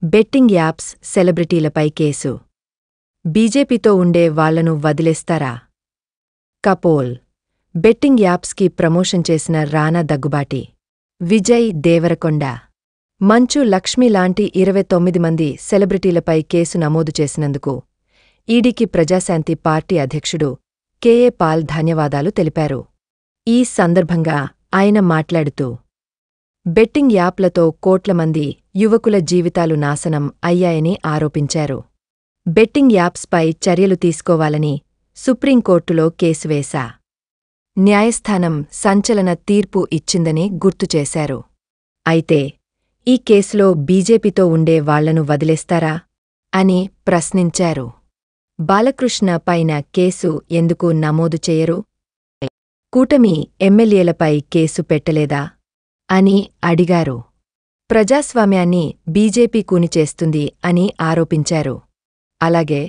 Betting apps సెలబ్రిటీలపై case. బీజేపీతో ఉండే వాళ్లను వదిలేస్తారా? కపోల్. బెట్టింగ్ యాప్స్కి ప్రమోషన్ చేసిన రానా దగ్గుబాటి, విజయ్ దేవరకొండ, మంచు లక్ష్మి లాంటి 29 మంది సెలబ్రిటీలపై కేసు నమోదు చేసినందుకు ఈడీకి ప్రజాశాంతి పార్టీ అధ్యక్షుడు కేఏ పాల్ ధన్యవాదాలు తెలిపారు. ఈ సందర్భంగా ఆయన మాట్లాడుతూ, బెట్టింగ్ యాప్లతో కోట్ల మంది యువకుల జీవితాలు నాశనం అయ్యాయని ఆరోపించారు. బెట్టింగ్ యాప్స్పై చర్యలు తీసుకోవాలని సుప్రీంకోర్టులో కేసు వేశా. న్యాయస్థానం సంచలన తీర్పు ఇచ్చిందని గుర్తుచేశారు. అయితే ఈ కేసులో బీజేపీతో ఉండే వాళ్లను వదిలేస్తారా అని ప్రశ్నించారు. బాలకృష్ణ పైన కేసు ఎందుకు నమోదు చేయరు? కూటమి ఎమ్మెల్యేలపై కేసు పెట్టలేదా అని అడిగారు. ప్రజాస్వామ్యాన్ని బీజేపీ కూనిచేస్తుంది అని ఆరోపించారు. అలాగే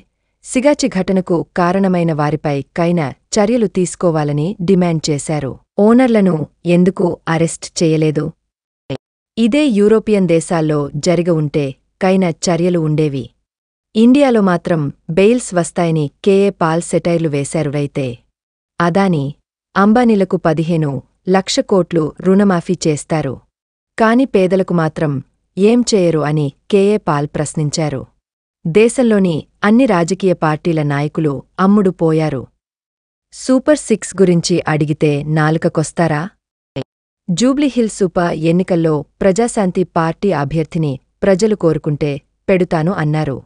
సిగాచి ఘటనకు కారణమైన వారిపై కైన చర్యలు తీసుకోవాలని డిమాండ్ చేశారు. ఓనర్లను ఎందుకు అరెస్ట్ చేయలేదు? ఇదే యూరోపియన్ దేశాల్లో జరిగి ఉంటే కైన చర్యలు ఉండేవి. ఇండియాలో మాత్రం బెయిల్స్ వస్తాయని కేఏ పాల్ సెటైర్లు వేశారు. అయితే అదానీ, అంబానీలకు 15 లక్ష కోట్లు రుణమాఫీ చేస్తారు, కాని పేదలకు మాత్రం ఏం చేయరు అని కేఏ పాల్ ప్రశ్నించారు. దేశంలోని అన్ని రాజకీయ పార్టీల నాయకులు అమ్ముడు పోయారు. సూపర్ సిక్స్ గురించి అడిగితే నాలుకకొస్తారా? జూబ్లీహిల్స్ ఉప ఎన్నికల్లో ప్రజాశాంతి పార్టీ అభ్యర్థిని ప్రజలు కోరుకుంటే పెడుతాను అన్నారు.